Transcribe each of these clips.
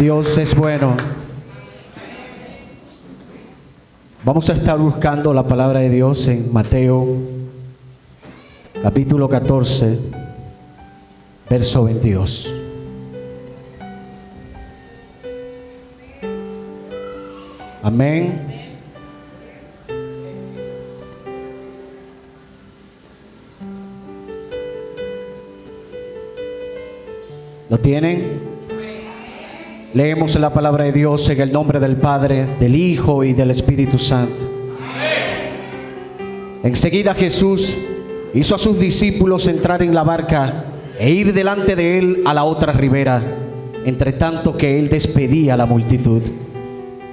Dios es bueno. Vamos a estar buscando la palabra de Dios en Mateo, capítulo 14, verso 22. Amén. ¿Lo tienen? Leemos la palabra de Dios en el nombre del Padre, del Hijo y del Espíritu Santo. Enseguida Jesús hizo a sus discípulos entrar en la barca e ir delante de él a la otra ribera, entre tanto que él despedía a la multitud.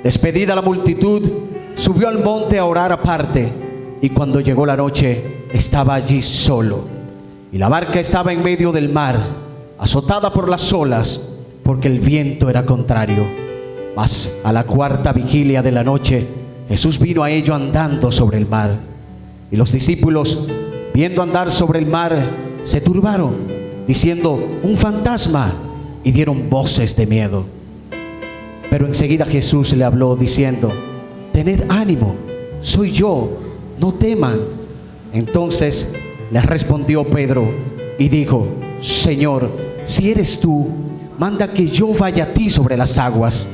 Despedida la multitud, subió al monte a orar aparte, y cuando llegó la noche, estaba allí solo. Y la barca estaba en medio del mar, azotada por las olas, porque el viento era contrario. Mas a la cuarta vigilia de la noche, Jesús vino a ellos andando sobre el mar. Y los discípulos, viendo andar sobre el mar, se turbaron, diciendo: un fantasma, y dieron voces de miedo. Pero enseguida Jesús le habló diciendo: tened ánimo, soy yo, no teman. Entonces le respondió Pedro y dijo: Señor, si eres tú, manda que yo vaya a ti sobre las aguas.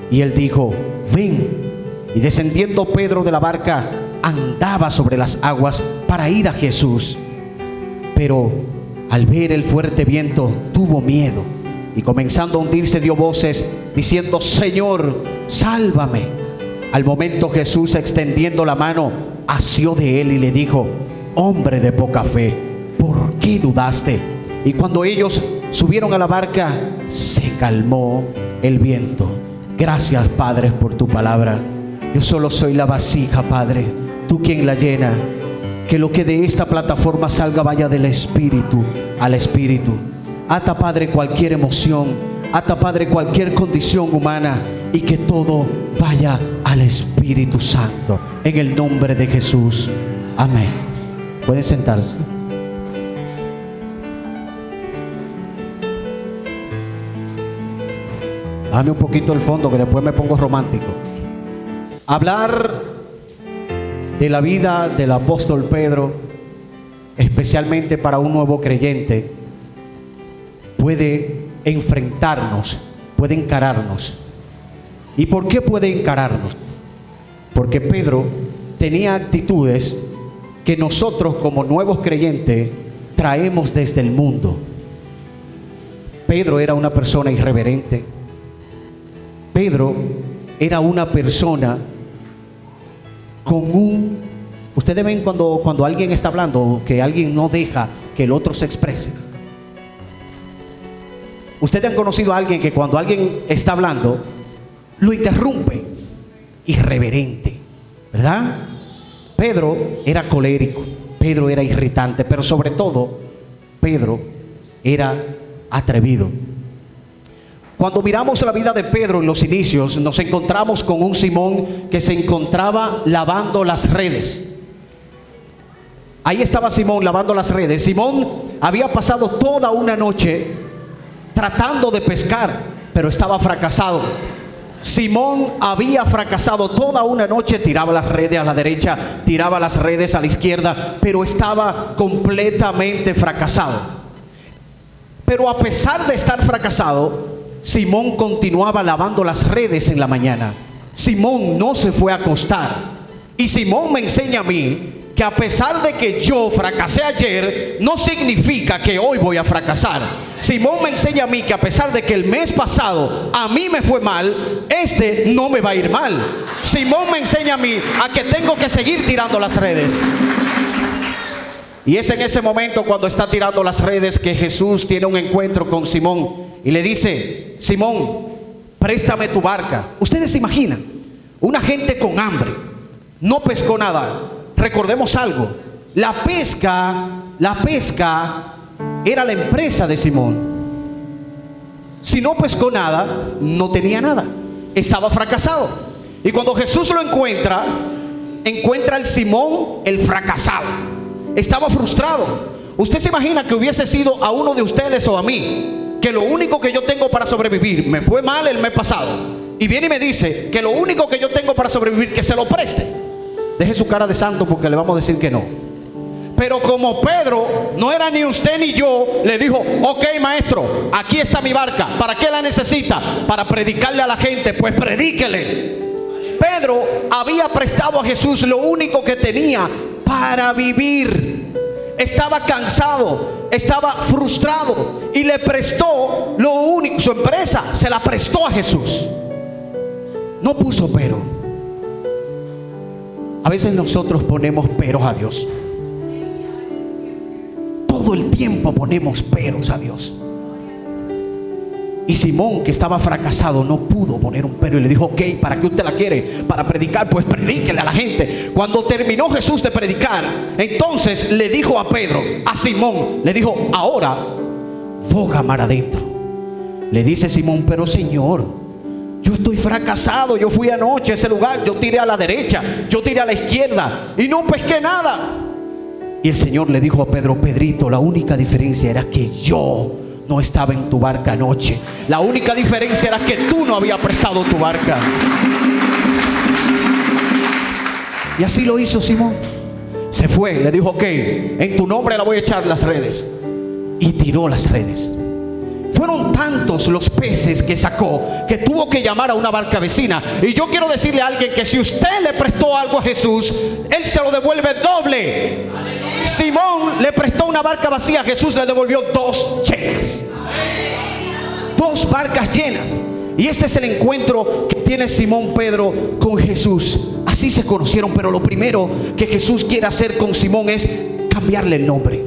Y él dijo: ven. Y descendiendo Pedro de la barca, andaba sobre las aguas para ir a Jesús. Pero al ver el fuerte viento, tuvo miedo, y comenzando a hundirse dio voces diciendo: Señor, sálvame. Al momento Jesús, extendiendo la mano, asió de él y le dijo: hombre de poca fe, ¿por qué dudaste? Y cuando ellos subieron a la barca, se calmó el viento. Gracias, Padre, por tu palabra. Yo solo soy la vasija, Padre, tú quien la llena. Que lo que de esta plataforma salga vaya del espíritu al espíritu. Ata, Padre, cualquier emoción, ata, Padre, cualquier condición humana, y que todo vaya al Espíritu Santo, en el nombre de Jesús. Amén. Pueden sentarse. Dame un poquito el fondo, que después me pongo romántico. Hablar de la vida del apóstol Pedro, especialmente para un nuevo creyente, puede enfrentarnos, puede encararnos. ¿Y por qué puede encararnos? Porque Pedro tenía actitudes que nosotros como nuevos creyentes traemos desde el mundo. Pedro era una persona irreverente. Pedro era una persona con ustedes ven cuando alguien está hablando, que alguien no deja que el otro se exprese. Ustedes han conocido a alguien que cuando alguien está hablando, lo interrumpe. Irreverente, ¿verdad? Pedro era colérico, Pedro era irritante, pero sobre todo, Pedro era atrevido. Cuando miramos la vida de Pedro en los inicios, nos encontramos con un Simón que se encontraba lavando las redes. Ahí estaba Simón lavando las redes. Simón había pasado toda una noche tratando de pescar, pero estaba fracasado. Simón había fracasado toda una noche, tiraba las redes a la derecha, tiraba las redes a la izquierda, pero estaba completamente fracasado. Pero a pesar de estar fracasado, Simón continuaba lavando las redes en la mañana. Simón no se fue a acostar. Y Simón me enseña a mí que a pesar de que yo fracasé ayer, no significa que hoy voy a fracasar. Simón me enseña a mí que a pesar de que el mes pasado a mí me fue mal, este no me va a ir mal. Simón me enseña a mí a que tengo que seguir tirando las redes. Y es en ese momento, cuando está tirando las redes, que Jesús tiene un encuentro con Simón y le dice: Simón, préstame tu barca. Ustedes se imaginan una gente con hambre, no pescó nada. Recordemos algo, la pesca era la empresa de Simón. Si no pescó nada, no tenía nada, estaba fracasado. Y cuando Jesús lo encuentra al Simón el fracasado. Estaba frustrado. Usted se imagina que hubiese sido a uno de ustedes o a mí. que lo único que yo tengo para sobrevivir, me fue mal el mes pasado, y viene y me dice que lo único que yo tengo para sobrevivir, que se lo preste, deje su cara de santo, porque le vamos a decir que no. Pero como Pedro no era ni usted ni yo, le dijo: ok, maestro, aquí está mi barca. ¿Para qué la necesita? Para predicarle a la gente. Pues predíquele. Pedro había prestado a Jesús lo único que tenía para vivir. Estaba cansado, estaba frustrado, y le prestó lo único. Su empresa se la prestó a Jesús. No puso pero. A veces nosotros ponemos peros a Dios. Todo el tiempo ponemos peros a Dios. Y Simón, que estaba fracasado, no pudo poner un pero, y le dijo: ok, ¿para qué usted la quiere? Para predicar. Pues predíquele a la gente. Cuando terminó Jesús de predicar, entonces le dijo a Pedro, a Simón, le dijo: ahora boga mar adentro. Le dice Simón: pero Señor, yo estoy fracasado. Yo fui anoche a ese lugar, yo tiré a la derecha, yo tiré a la izquierda y no pesqué nada. Y el Señor le dijo a Pedro: Pedrito, la única diferencia era que yo no estaba en tu barca anoche. La única diferencia era que tú no habías prestado tu barca. Y así lo hizo Simón. Se fue, le dijo: ok, en tu nombre la voy a echar las redes. Y tiró las redes. Fueron tantos los peces que sacó que tuvo que llamar a una barca vecina. Y yo quiero decirle a alguien que si usted le prestó algo a Jesús, Él se lo devuelve doble. Simón le prestó una barca vacía, Jesús le devolvió 2 llenas. 2 barcas llenas. Y este es el encuentro que tiene Simón Pedro con Jesús. Así se conocieron. Pero lo primero que Jesús quiere hacer con Simón es cambiarle el nombre.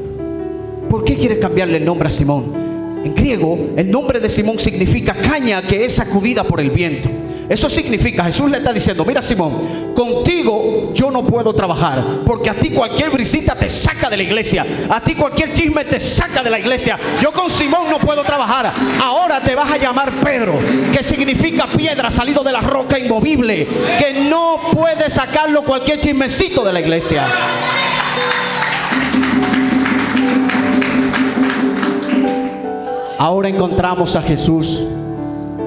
¿Por qué quiere cambiarle el nombre a Simón? En griego, el nombre de Simón significa caña que es sacudida por el viento. Eso significa, Jesús le está diciendo: mira Simón, contigo yo no puedo trabajar, porque a ti cualquier brisita te saca de la iglesia, a ti cualquier chisme te saca de la iglesia. Yo con Simón no puedo trabajar. Ahora te vas a llamar Pedro, que significa piedra salido de la roca inmovible, que no puede sacarlo cualquier chismecito de la iglesia. Ahora encontramos a Jesús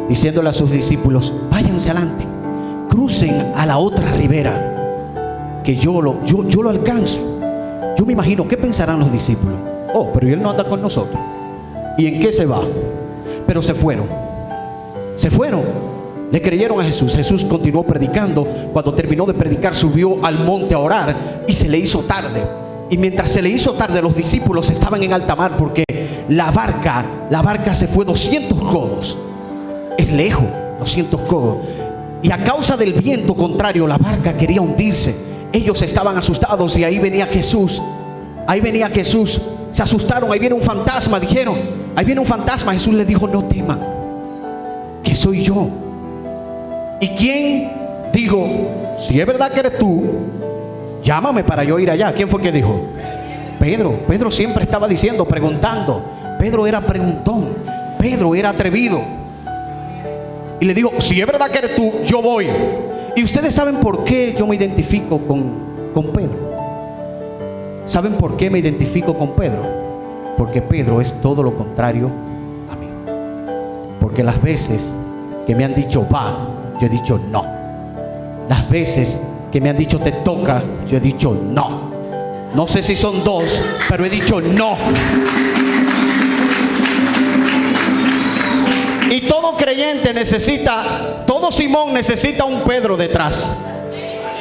diciéndole a sus discípulos: váyanse adelante, crucen a la otra ribera, que yo lo alcanzo. Yo me imagino, ¿qué pensarán los discípulos? Oh, pero él no anda con nosotros. ¿Y en qué se va? Pero se fueron. Le creyeron a Jesús. Jesús continuó predicando. Cuando terminó de predicar, subió al monte a orar, y se le hizo tarde. Y mientras se le hizo tarde, los discípulos estaban en alta mar, porque la barca se fue 200 codos. Es lejos, 200 codos. Y a causa del viento contrario, la barca quería hundirse. Ellos estaban asustados, y ahí venía Jesús. Se asustaron: ahí viene un fantasma. Dijeron: ahí viene un fantasma. Jesús les dijo: no teman, que soy yo. ¿Y quién dijo: si es verdad que eres tú, llámame para yo ir allá? ¿Quién fue que dijo? Pedro. Pedro siempre estaba diciendo, preguntando. Pedro era preguntón. Pedro era atrevido. Y le dijo: si es verdad que eres tú, yo voy. Y ustedes saben por qué yo me identifico con Pedro. ¿Saben por qué me identifico con Pedro? Porque Pedro es todo lo contrario a mí. Porque las veces que me han dicho va, yo he dicho no. Las veces que me han dicho te toca, yo he dicho no. No sé si son 2, pero he dicho no. Y todo creyente todo Simón necesita un Pedro detrás.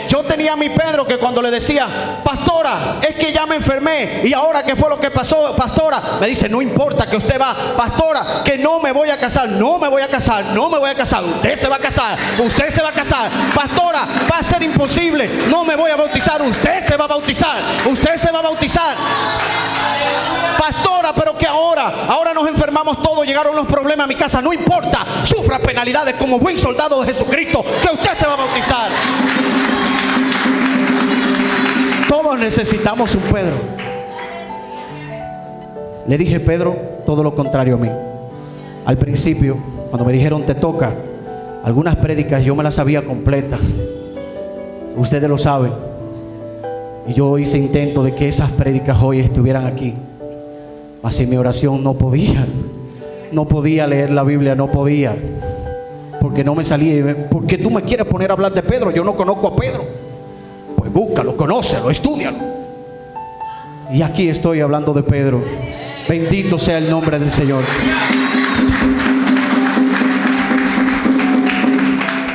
Yo tenía a mi Pedro, que cuando le decía: pastora, es que ya me enfermé, y ahora ¿qué fue lo que pasó, pastora? Me dice: no importa, que usted va. Pastora, que no me voy a casar. No me voy a casar. Usted se va a casar. Pastora, va a ser imposible. No me voy a bautizar. Usted se va a bautizar. Pastora, pero que ahora nos enfermamos todos, llegaron los problemas a mi casa. No importa, sufra penalidades como buen soldado de Jesucristo, que usted se va a bautizar. Todos necesitamos un Pedro. Le dije: Pedro, todo lo contrario a mí. Al principio, cuando me dijeron te toca, algunas prédicas yo me las sabía completas. Ustedes lo saben. Y yo hice intento de que esas prédicas hoy estuvieran aquí, mas en mi oración no podía. no podía leer la Biblia, no podía, porque no me salía. ¿Por qué tú me quieres poner a hablar de Pedro? Yo no conozco a Pedro. Pues búscalo, conócelo, estúdialo. Y aquí estoy hablando de Pedro. Bendito sea el nombre del Señor.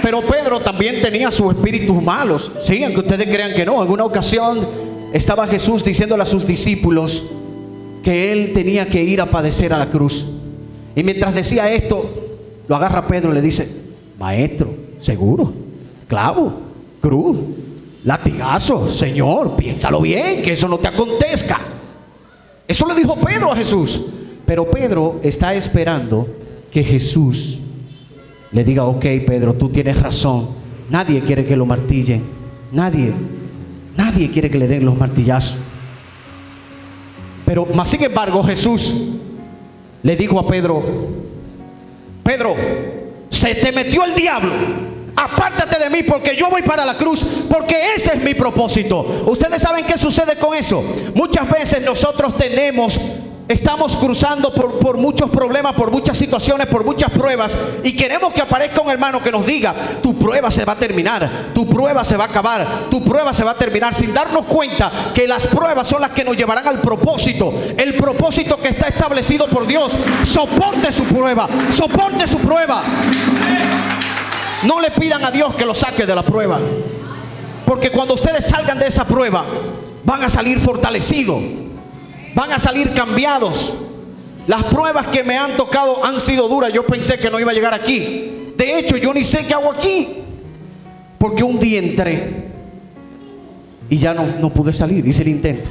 Pero Pedro también tenía sus espíritus malos. Sí, aunque ustedes crean que no. En una ocasión estaba Jesús diciéndole a sus discípulos que él tenía que ir a padecer a la cruz. Y mientras decía esto, lo agarra Pedro y le dice: maestro, ¿seguro? Clavo, cruz, latigazo, Señor, piénsalo bien, que eso no te acontezca. Eso le dijo Pedro a Jesús. Pero Pedro está esperando que Jesús le diga: ok, Pedro, tú tienes razón. Nadie quiere que lo martillen. Nadie quiere que le den los martillazos. Pero más sin embargo, Jesús le dijo a Pedro: Pedro, se te metió el diablo. Apártate de mí, porque yo voy para la cruz, porque ese es mi propósito. Ustedes saben qué sucede con eso. Muchas veces nosotros estamos cruzando por muchos problemas, por muchas situaciones, por muchas pruebas, y queremos que aparezca un hermano que nos diga: tu prueba se va a terminar, tu prueba se va a acabar, tu prueba se va a terminar, sin darnos cuenta que las pruebas son las que nos llevarán al propósito, el propósito que está establecido por Dios. Soporte su prueba, soporte su prueba. No le pidan a Dios que lo saque de la prueba, porque cuando ustedes salgan de esa prueba van a salir fortalecidos, van a salir cambiados. Las pruebas que me han tocado han sido duras. Yo pensé que no iba a llegar aquí. De hecho, yo ni sé qué hago aquí, porque un día entré y ya no pude salir. Hice el intento.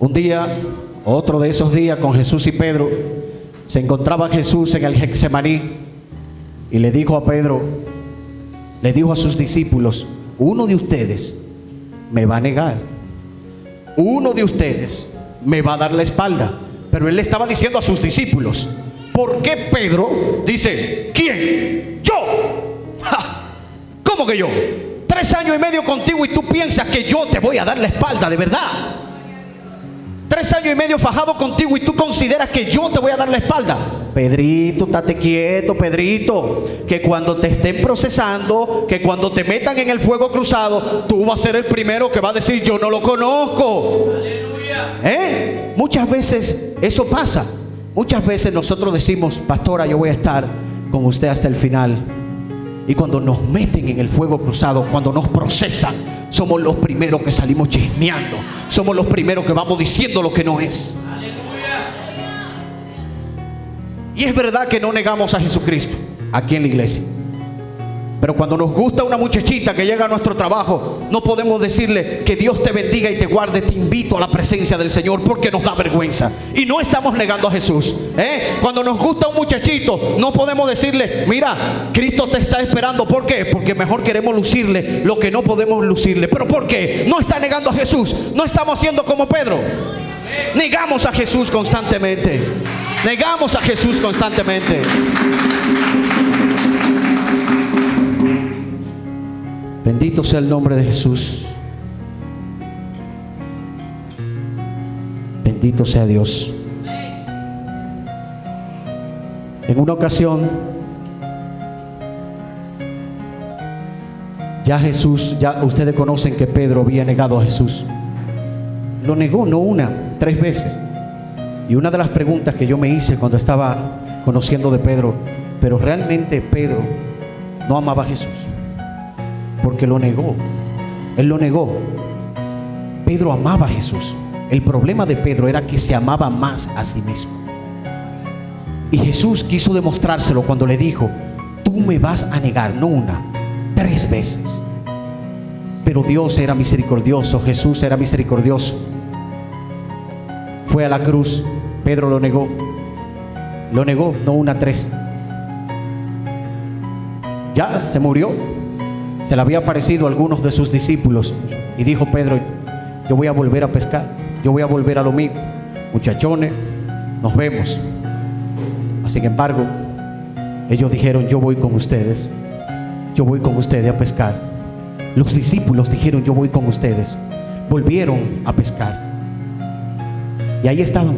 Un día, otro de esos días, con Jesús y Pedro, se encontraba Jesús en el Getsemaní y le dijo a Pedro, le dijo a sus discípulos: uno de ustedes me va a negar, uno de ustedes me va a dar la espalda. Pero él le estaba diciendo a sus discípulos. ¿Por qué Pedro dice: ¿quién? ¡Yo! ¡Ja! ¿Cómo que yo? 3 años y medio contigo y tú piensas que yo te voy a dar la espalda, ¿de verdad? 3 años y medio fajado contigo y tú consideras que yo te voy a dar la espalda. Pedrito, estate quieto, Pedrito, que cuando te estén procesando, que cuando te metan en el fuego cruzado, tú vas a ser el primero que va a decir: yo no lo conozco. Aleluya. Muchas veces eso pasa. Muchas veces nosotros decimos: pastora, yo voy a estar con usted hasta el final. Y cuando nos meten en el fuego cruzado, cuando nos procesan, somos los primeros que salimos chismeando, somos los primeros que vamos diciendo lo que no es. ¡Aleluya! Y es verdad que no negamos a Jesucristo aquí en la iglesia, pero cuando nos gusta una muchachita que llega a nuestro trabajo, no podemos decirle: que Dios te bendiga y te guarde, te invito a la presencia del Señor, porque nos da vergüenza. Y no estamos negando a Jesús. Cuando nos gusta un muchachito, no podemos decirle: mira, Cristo te está esperando. ¿Por qué? Porque mejor queremos lucirle lo que no podemos lucirle. ¿Pero por qué? No está negando a Jesús. No estamos haciendo como Pedro. Negamos a Jesús constantemente. Negamos a Jesús constantemente. Bendito sea el nombre de Jesús. Bendito sea Dios. En una ocasión, ya ustedes conocen que Pedro había negado a Jesús. Lo negó no una, 3 veces. Y una de las preguntas que yo me hice cuando estaba conociendo de Pedro: pero realmente Pedro no amaba a Jesús, porque lo negó. Él lo negó. Pedro amaba a Jesús. El problema de Pedro era que se amaba más a sí mismo. Y Jesús quiso demostrárselo cuando le dijo: tú me vas a negar no una, 3 veces. Pero Dios era misericordioso, Jesús era misericordioso. Fue a la cruz, Pedro lo negó. Lo negó no una, 3. Ya se murió. Se le había aparecido a algunos de sus discípulos y dijo Pedro: yo voy a volver a pescar, yo voy a volver a lo mío. Muchachones, nos vemos. Sin embargo, ellos dijeron: yo voy con ustedes, yo voy con ustedes a pescar. Los discípulos dijeron: yo voy con ustedes. Volvieron a pescar. Y ahí estaban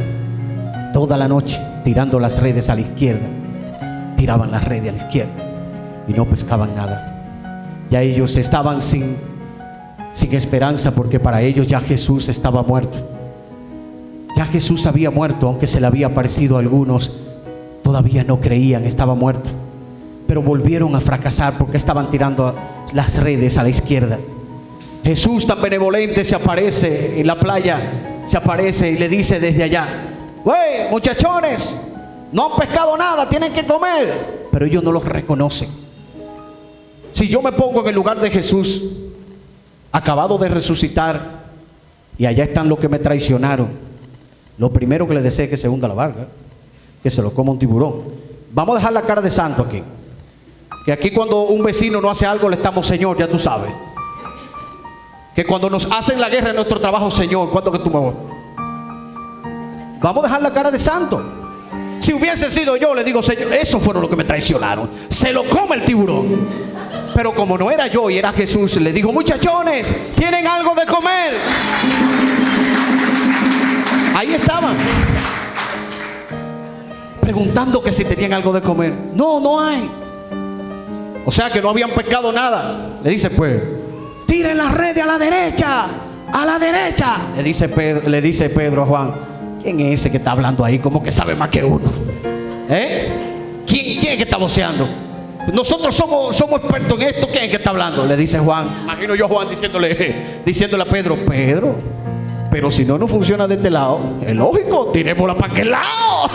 toda la noche tirando las redes a la izquierda. Tiraban las redes a la izquierda y no pescaban nada. Ya ellos estaban sin esperanza, porque para ellos ya Jesús estaba muerto. Ya Jesús había muerto, aunque se le había aparecido a algunos, todavía no creían, estaba muerto. Pero volvieron a fracasar porque estaban tirando las redes a la izquierda. Jesús, tan benevolente, se aparece en la playa, se aparece y le dice desde allá: ¡Wey, muchachones! No han pescado nada, tienen que comer. Pero ellos no los reconocen. Si yo me pongo en el lugar de Jesús, acabado de resucitar, y allá están los que me traicionaron, lo primero que les deseo es que se hunda la barca, que se lo coma un tiburón. Vamos a dejar la cara de santo aquí. Que aquí cuando un vecino no hace algo le estamos: Señor, ya tú sabes. Que cuando nos hacen la guerra en nuestro trabajo: Señor, ¿cuándo que tú me vas? Vamos a dejar la cara de santo. Si hubiese sido yo, le digo: Señor, esos fueron los que me traicionaron, se lo come el tiburón. Pero como no era yo y era Jesús, le dijo: muchachones, ¿tienen algo de comer? Ahí estaban preguntando que si tenían algo de comer. No, no hay. O sea que no habían pescado nada. Le dice: pues tiren la red a la derecha, a la derecha. Le dice Pedro a Juan: ¿quién es ese que está hablando ahí? Como que sabe más que uno. ¿Quién es que está voceando? Nosotros somos expertos en esto. ¿Quién es que está hablando? Le dice Juan. Imagino yo a Juan diciéndole a Pedro: Pedro, pero si no funciona de este lado, es lógico, tirémosla para aquel lado.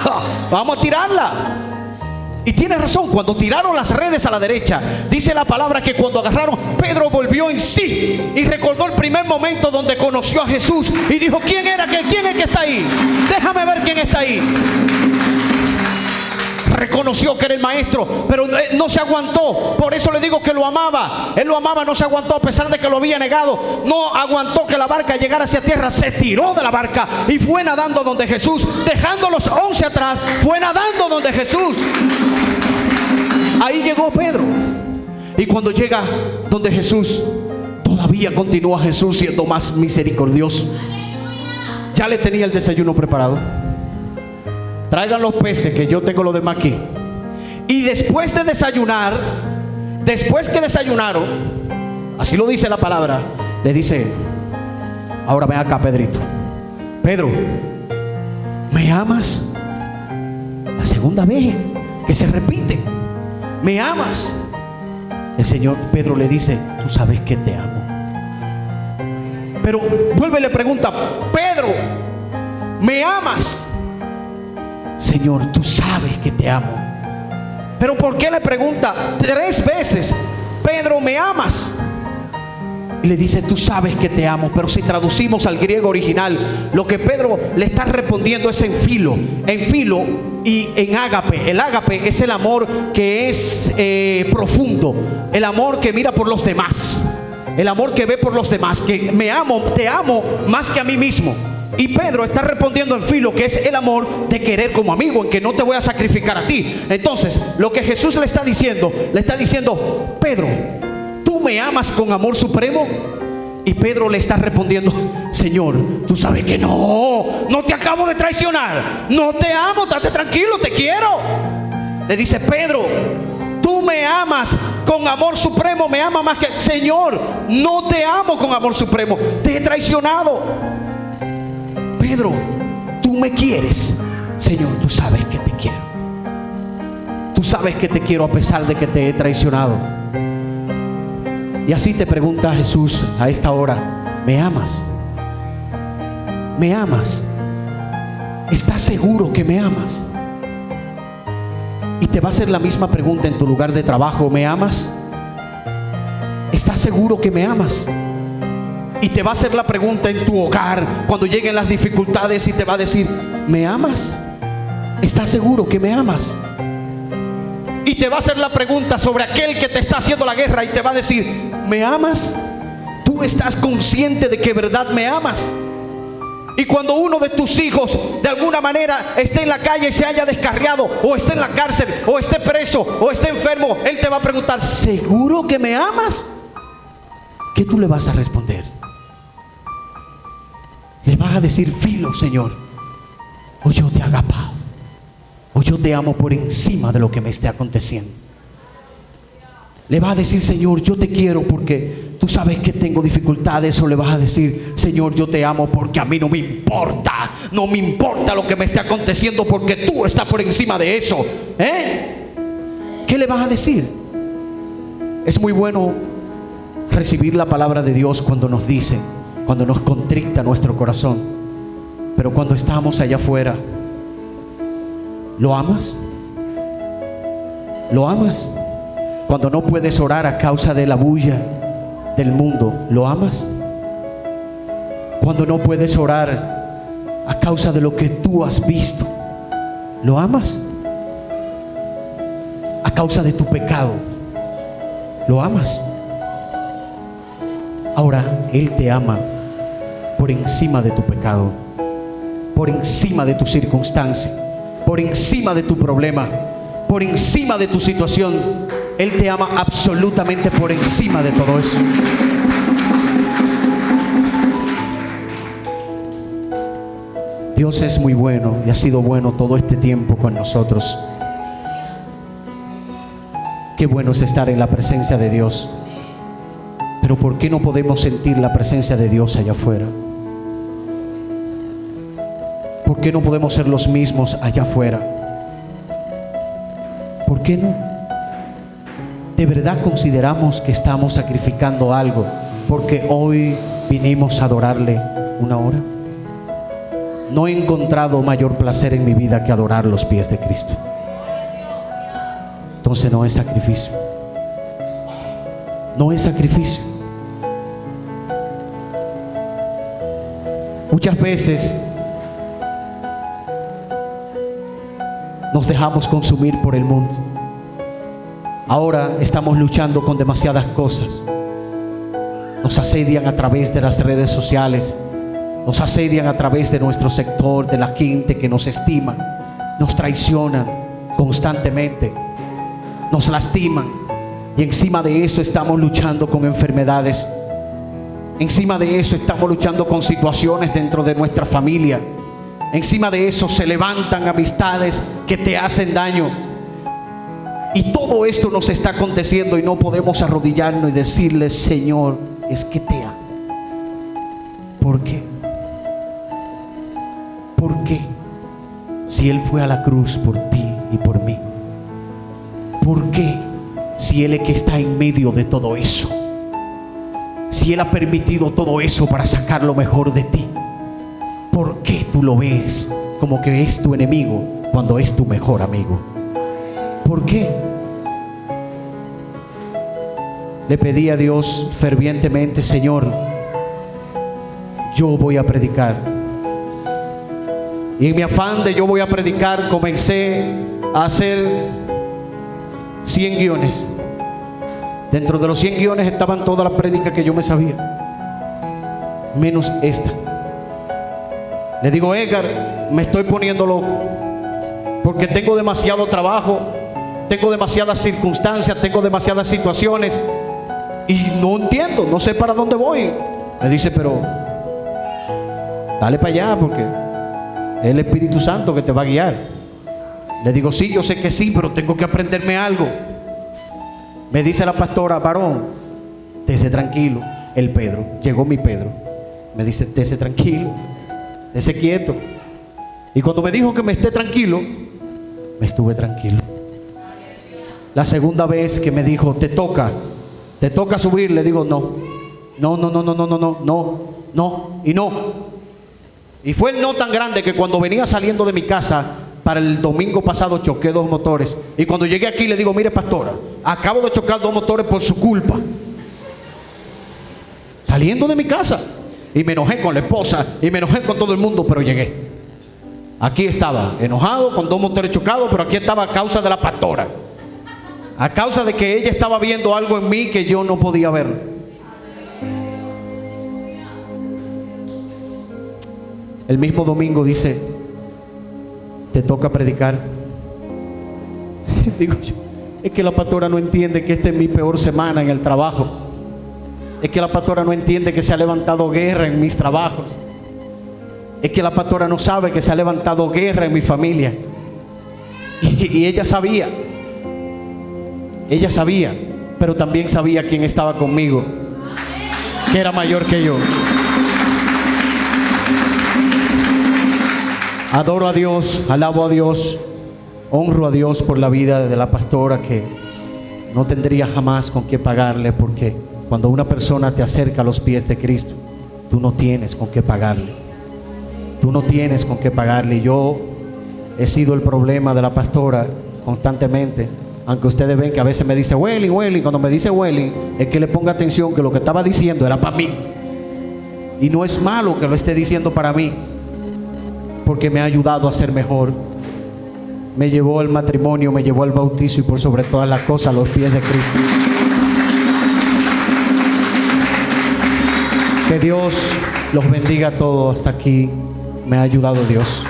Vamos a tirarla. Y tiene razón. Cuando tiraron las redes a la derecha, dice la palabra que cuando agarraron, Pedro volvió en sí y recordó el primer momento donde conoció a Jesús y dijo: ¿quién es que está ahí? Déjame ver quién está ahí. Reconoció que era el maestro, pero no se aguantó. Por eso le digo que lo amaba. Él lo amaba, no se aguantó a pesar de que lo había negado. No aguantó que la barca llegara hacia tierra. Se tiró de la barca y fue nadando donde Jesús, dejando los 11 atrás. Fue nadando donde Jesús. Ahí llegó Pedro. Y cuando llega donde Jesús, todavía continúa Jesús siendo más misericordioso. Ya le tenía el desayuno preparado. Traigan los peces, que yo tengo los demás aquí. Y después de desayunar, después que desayunaron, así lo dice la palabra, le dice: ahora ven acá, Pedrito. Pedro, ¿me amas? La segunda vez que se repite: ¿me amas? El Señor Pedro le dice: tú sabes que te amo. Pero vuelve y le pregunta: Pedro, ¿me amas? Señor, tú sabes que te amo. Pero ¿por qué le pregunta 3 veces: Pedro, ¿me amas? Y le dice: tú sabes que te amo. Pero si traducimos al griego original, lo que Pedro le está respondiendo es en filo y en ágape. El ágape es el amor que es profundo, el amor que mira por los demás, el amor que ve por los demás, que me amo, te amo más que a mí mismo. Y Pedro está respondiendo en filo, que es el amor de querer como amigo, en que no te voy a sacrificar a ti. Entonces, lo que Jesús le está diciendo: Pedro, ¿tú me amas con amor supremo? Y Pedro le está respondiendo: Señor, tú sabes que no te acabo de traicionar, no te amo, estate tranquilo, te quiero. Le dice: Pedro, tú me amas con amor supremo, me amas más que... Señor, no te amo con amor supremo, te he traicionado. Pedro, tú me quieres. Señor, tú sabes que te quiero. Tú sabes que te quiero a pesar de que te he traicionado. Y así te pregunta Jesús a esta hora: ¿me amas? ¿Me amas? ¿Estás seguro que me amas? Y te va a hacer la misma pregunta en tu lugar de trabajo: ¿me amas? ¿Estás seguro que me amas? Y te va a hacer la pregunta en tu hogar cuando lleguen las dificultades y te va a decir: ¿me amas? ¿Estás seguro que me amas? Y te va a hacer la pregunta sobre aquel que te está haciendo la guerra y te va a decir: ¿me amas? ¿Tú estás consciente de que verdad me amas? Y cuando uno de tus hijos de alguna manera esté en la calle y se haya descarriado, o esté en la cárcel, o esté preso, o esté enfermo, él te va a preguntar: ¿seguro que me amas? ¿qué tú le vas a responder? ¿Le vas a decir, filo, Señor, o yo te agapao, o yo te amo por encima de lo que me esté aconteciendo? ¿Le vas a decir, Señor, yo te quiero porque tú sabes que tengo dificultades? ¿O le vas a decir, Señor, yo te amo porque a mí no me importa lo que me esté aconteciendo, porque tú estás por encima de eso? ¿Qué le vas a decir? Es muy bueno recibir la palabra de Dios cuando nos dice, cuando nos contricta nuestro corazón. Pero cuando estamos allá afuera, ¿lo amas? ¿Lo amas? Cuando no puedes orar a causa de la bulla del mundo, ¿lo amas? Cuando no puedes orar a causa de lo que tú has visto, ¿lo amas? A causa de tu pecado, ¿lo amas? Ahora Él te ama por encima de tu pecado, por encima de tu circunstancia, por encima de tu problema, por encima de tu situación. Él te ama absolutamente por encima de todo eso. Dios es muy bueno y ha sido bueno todo este tiempo con nosotros. Qué bueno es estar en la presencia de Dios. Pero ¿por qué no podemos sentir la presencia de Dios allá afuera? ¿Por qué no podemos ser los mismos allá afuera? ¿Por qué no? ¿De verdad consideramos que estamos sacrificando algo porque hoy vinimos a adorarle una hora? No he encontrado mayor placer en mi vida que adorar los pies de Cristo. Entonces no es sacrificio. No es sacrificio. Muchas veces nos dejamos consumir por el mundo. Ahora estamos luchando con demasiadas cosas. Nos asedian a través de las redes sociales, nos asedian a través de nuestro sector, de la gente que nos estima, nos traicionan constantemente, nos lastiman, y encima de eso estamos luchando con enfermedades. Encima de eso estamos luchando con situaciones dentro de nuestra familia. Encima de eso se levantan amistades que te hacen daño. Y todo esto nos está aconteciendo y no podemos arrodillarnos y decirle, Señor, es que te amo. ¿Por qué? ¿Por qué? Si Él fue a la cruz por ti y por mí. ¿Por qué? Si Él es que está en medio de todo eso. Si Él ha permitido todo eso para sacar lo mejor de ti. ¿Por qué tú lo ves como que es tu enemigo cuando es tu mejor amigo? ¿Por qué? Le pedí a Dios fervientemente, Señor, yo voy a predicar. Y en mi afán de yo voy a predicar, comencé a hacer 100 guiones. Dentro de los 100 guiones estaban todas las prédicas que yo me sabía, menos esta. Le digo, Edgar, me estoy poniendo loco porque tengo demasiado trabajo, tengo demasiadas circunstancias, tengo demasiadas situaciones y no entiendo, no sé para dónde voy. Me dice, pero dale para allá porque es el Espíritu Santo que te va a guiar. Le digo, sí, yo sé que sí, pero tengo que aprenderme algo. Me dice la pastora, varón, esté tranquilo. El Pedro, llegó mi Pedro. Me dice, esté tranquilo, esté quieto. Y cuando me dijo que me esté tranquilo, me estuve tranquilo. La segunda vez que me dijo, te toca subir, le digo, no y no. Y fue el no tan grande que cuando venía saliendo de mi casa para el domingo pasado choqué 2 motores. Y cuando llegué aquí le digo, mire pastora, acabo de chocar 2 motores por su culpa. Saliendo de mi casa. Y me enojé con la esposa y me enojé con todo el mundo, pero llegué. Aquí estaba enojado con 2 motores chocados, pero aquí estaba a causa de la pastora. A causa de que ella estaba viendo algo en mí que yo no podía ver. El mismo domingo dice, te toca predicar. Digo yo, es que la pastora no entiende que esta es mi peor semana en el trabajo. Es que la pastora no entiende que se ha levantado guerra en mis trabajos. Es que la pastora no sabe que se ha levantado guerra en mi familia. Y ella sabía. Ella sabía, pero también sabía quién estaba conmigo, que era mayor que yo. Adoro a Dios, alabo a Dios, honro a Dios por la vida de la pastora, que no tendría jamás con qué pagarle, porque cuando una persona te acerca a los pies de Cristo, tú no tienes con qué pagarle. Tú no tienes con qué pagarle. Yo he sido el problema de la pastora constantemente. Aunque ustedes ven que a veces me dice Welling, Welling. Cuando me dice Welling, es que le ponga atención que lo que estaba diciendo era para mí. Y no es malo que lo esté diciendo para mí, porque me ha ayudado a ser mejor. Me llevó al matrimonio, me llevó al bautizo y por sobre todas las cosas a los pies de Cristo. Que Dios los bendiga a todos. Hasta aquí me ha ayudado Dios.